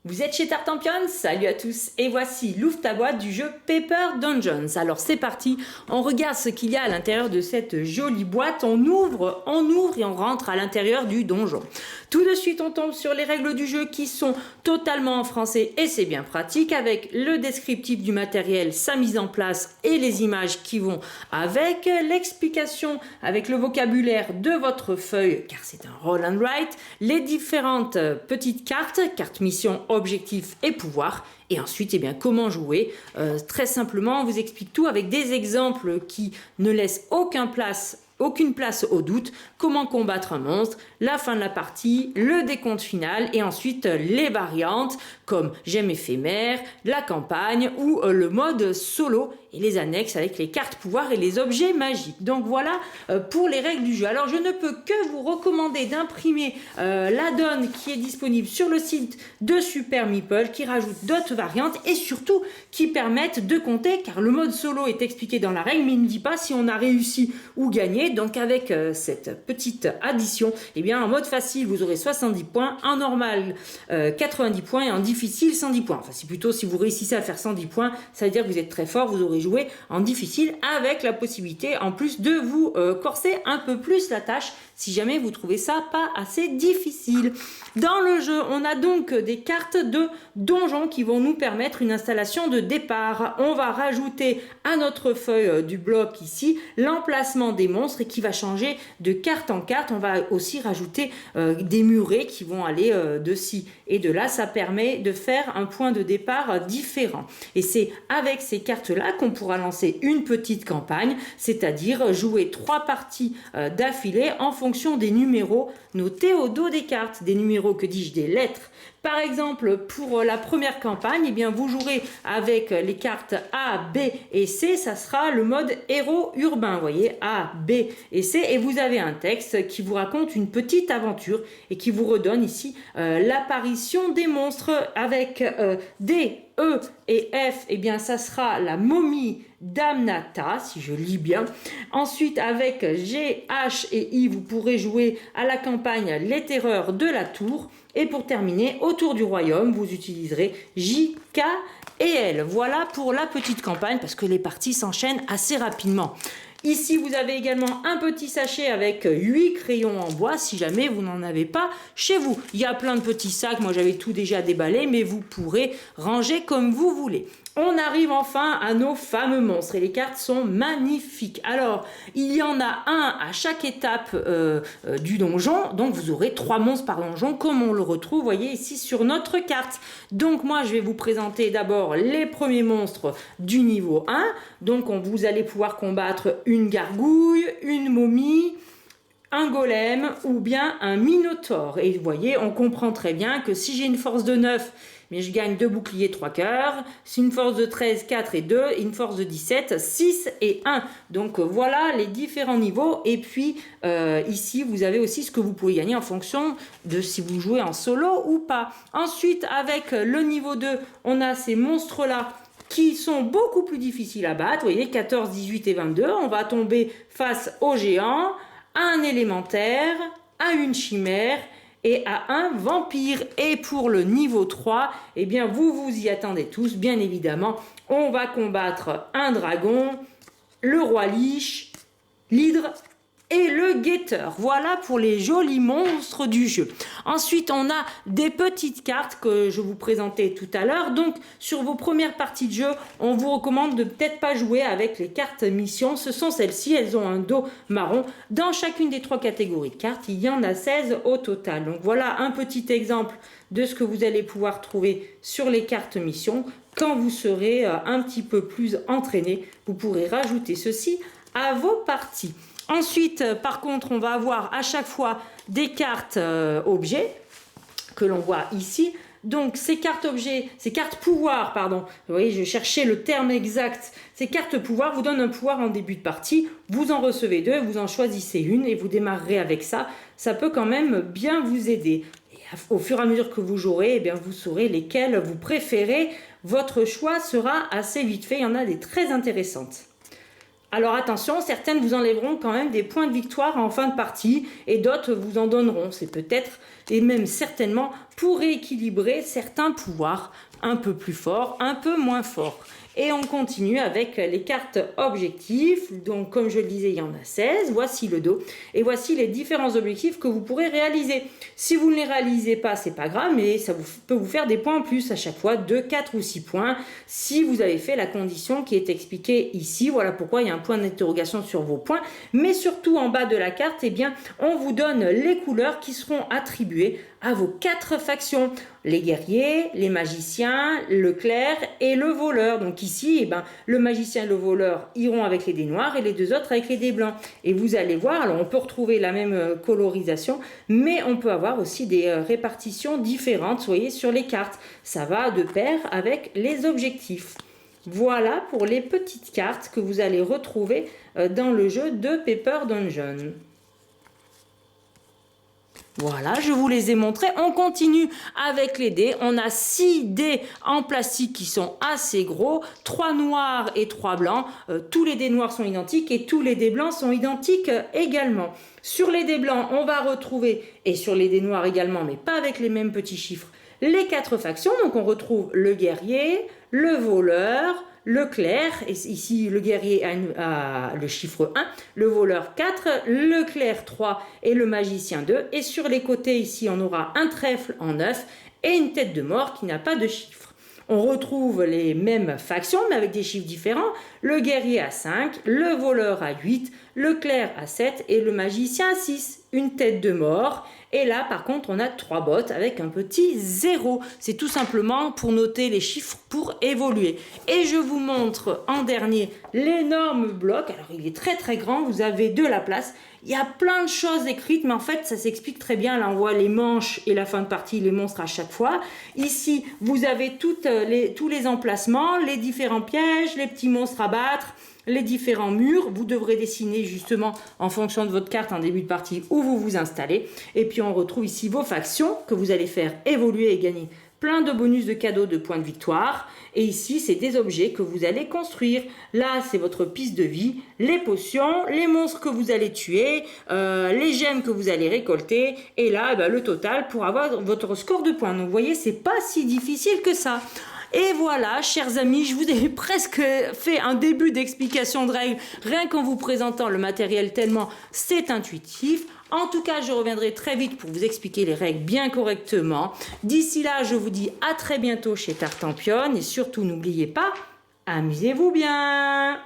Vous êtes chez Tartampion? Salut à tous, et voici l'ouvre ta boîte du jeu Paper Dungeons. Alors c'est parti, on regarde ce qu'il y a à l'intérieur de cette jolie boîte, on ouvre et on rentre à l'intérieur du donjon. Tout de suite on tombe sur les règles du jeu qui sont totalement en français et c'est bien pratique avec le descriptif du matériel, sa mise en place et les images qui vont avec, l'explication avec le vocabulaire de votre feuille car c'est un roll and write, les différentes petites cartes mission, objectif et pouvoir. Et ensuite, eh bien, comment jouer. Très simplement, on vous explique tout avec des exemples qui ne laissent aucune place au doute, comment combattre un monstre, la fin de la partie, le décompte final et ensuite les variantes comme gemme éphémère, la campagne ou le mode solo et les annexes avec les cartes pouvoir et les objets magiques. Donc voilà pour les règles du jeu. Alors je ne peux que vous recommander d'imprimer l'add-on qui est disponible sur le site de Super Meeple qui rajoute d'autres variantes et surtout qui permettent de compter car le mode solo est expliqué dans la règle mais il ne dit pas si on a réussi ou gagné. Donc avec cette petite addition, eh bien en mode facile vous aurez 70 points, en normal 90 points et en difficile 110 points. Enfin c'est plutôt si vous réussissez à faire 110 points, ça veut dire que vous êtes très fort, vous aurez joué en difficile avec la possibilité en plus de vous corser un peu plus la tâche si jamais vous trouvez ça pas assez difficile. Dans le jeu, on a donc des cartes de donjon qui vont nous permettre une installation de départ. On va rajouter à notre feuille du bloc ici l'emplacement des monstres et qui va changer de carte en carte. On va aussi rajouter des murets qui vont aller de ci et de là. Ça permet de faire un point de départ différent. Et c'est avec ces cartes-là qu'on pourra lancer une petite campagne, c'est-à-dire jouer 3 parties d'affilée en fonction des numéros notés au dos des cartes. Des numéros, que dis-je, des lettres. Par exemple, pour la première campagne, eh bien, vous jouerez avec les cartes A, B et C. Ça sera le mode héros urbain. Vous voyez, A, B et C. Et vous avez un texte qui vous raconte une petite aventure et qui vous redonne ici l'apparition des monstres avec D, E et F. Eh bien, ça sera la momie d'Amnata, si je lis bien. Ensuite, avec G, H et I, vous pourrez jouer à la campagne Les Terreurs de la Tour. Et pour terminer, autour du royaume, vous utiliserez J, K et L. Voilà pour la petite campagne, parce que les parties s'enchaînent assez rapidement. Ici, vous avez également un petit sachet avec 8 crayons en bois, si jamais vous n'en avez pas chez vous. Il y a plein de petits sacs, moi j'avais tout déjà déballé, mais vous pourrez ranger comme vous voulez. On arrive enfin à nos fameux monstres et les cartes sont magnifiques. Alors, il y en a un à chaque étape du donjon, donc vous aurez 3 monstres par donjon comme on le retrouve, voyez ici sur notre carte. Donc moi, je vais vous présenter d'abord les premiers monstres du niveau 1. Donc vous allez pouvoir combattre une gargouille, une momie, un golem ou bien un minotaure. Et vous voyez, on comprend très bien que si j'ai une force de 9, mais je gagne 2 boucliers, 3 cœurs. Si une force de 13, 4 et 2. Et une force de 17, 6 et 1. Donc voilà les différents niveaux. Et puis ici, vous avez aussi ce que vous pouvez gagner en fonction de si vous jouez en solo ou pas. Ensuite, avec le niveau 2, on a ces monstres-là qui sont beaucoup plus difficiles à battre. Vous voyez, 14, 18 et 22. On va tomber face aux géants, à un élémentaire, à une chimère et à un vampire. Et pour le niveau 3, eh bien vous vous y attendez tous, bien évidemment. On va combattre un dragon, le roi liche, l'hydre et le guetteur. Voilà pour les jolis monstres du jeu. Ensuite, on a des petites cartes que je vous présentais tout à l'heure. Donc, sur vos premières parties de jeu, on vous recommande de peut-être pas jouer avec les cartes missions. Ce sont celles-ci, elles ont un dos marron. Dans chacune des 3 catégories de cartes, il y en a 16 au total. Donc voilà un petit exemple de ce que vous allez pouvoir trouver sur les cartes missions. Quand vous serez un petit peu plus entraîné, vous pourrez rajouter ceci à vos parties. Ensuite, par contre, on va avoir à chaque fois des cartes objets que l'on voit ici. Donc, ces cartes objets, ces cartes pouvoir, pardon, vous voyez, je cherchais le terme exact. Ces cartes pouvoir vous donnent un pouvoir en début de partie. Vous en recevez 2, vous en choisissez une et vous démarrerez avec ça. Ça peut quand même bien vous aider. Et au fur et à mesure que vous jouerez, eh bien, vous saurez lesquelles vous préférez. Votre choix sera assez vite fait. Il y en a des très intéressantes. Alors attention, certaines vous enlèveront quand même des points de victoire en fin de partie et d'autres vous en donneront. C'est peut-être et même certainement pour rééquilibrer certains pouvoirs un peu plus forts, un peu moins forts. Et on continue avec les cartes objectifs. Donc, comme je le disais, il y en a 16. Voici le dos. Et voici les différents objectifs que vous pourrez réaliser. Si vous ne les réalisez pas, c'est pas grave, mais ça peut vous faire des points en plus à chaque fois, 2, 4 ou 6 points, si vous avez fait la condition qui est expliquée ici. Voilà pourquoi il y a un point d'interrogation sur vos points. Mais surtout, en bas de la carte, eh bien, on vous donne les couleurs qui seront attribuées à vos 4 factions. Les guerriers, les magiciens, le clerc et le voleur. Donc ici, eh ben, le magicien et le voleur iront avec les dés noirs et les 2 autres avec les dés blancs. Et vous allez voir, alors on peut retrouver la même colorisation, mais on peut avoir aussi des répartitions différentes, vous voyez, sur les cartes. Ça va de pair avec les objectifs. Voilà pour les petites cartes que vous allez retrouver dans le jeu de Paper Dungeon. Voilà, je vous les ai montrés. On continue avec les dés. On a 6 dés en plastique qui sont assez gros, 3 noirs et 3 blancs. Tous les dés noirs sont identiques et tous les dés blancs sont identiques également. Sur les dés blancs, on va retrouver, et sur les dés noirs également, mais pas avec les mêmes petits chiffres, les 4 factions. Donc on retrouve le guerrier, le voleur, le clerc, et ici le guerrier a le chiffre 1, le voleur 4, le clerc 3 et le magicien 2. Et sur les côtés ici on aura un trèfle en 9 et une tête de mort qui n'a pas de chiffre. On retrouve les mêmes factions mais avec des chiffres différents. Le guerrier à 5, le voleur à 8, le clerc à 7 et le magicien à 6. Une tête de mort. Et là, par contre, on a 3 bottes avec un petit 0. C'est tout simplement pour noter les chiffres pour évoluer. Et je vous montre en dernier l'énorme bloc. Alors, il est très très grand. Vous avez de la place. Il y a plein de choses écrites, mais en fait, ça s'explique très bien. Là, on voit les manches et la fin de partie, les monstres à chaque fois. Ici, vous avez tous les emplacements, les différents pièges, les petits monstres à battre, les différents murs. Vous devrez dessiner justement en fonction de votre carte en début de partie où vous vous installez. Et puis on retrouve ici vos factions que vous allez faire évoluer et gagner plein de bonus de cadeaux de points de victoire. Et ici, c'est des objets que vous allez construire. Là, c'est votre piste de vie, les potions, les monstres que vous allez tuer, les gemmes que vous allez récolter. Et là, eh ben, le total pour avoir votre score de points. Donc, vous voyez, c'est pas si difficile que ça. Et voilà, chers amis, je vous ai presque fait un début d'explication de règles, rien qu'en vous présentant le matériel tellement c'est intuitif. En tout cas, je reviendrai très vite pour vous expliquer les règles bien correctement. D'ici là, je vous dis à très bientôt chez Tartampion et surtout n'oubliez pas, amusez-vous bien!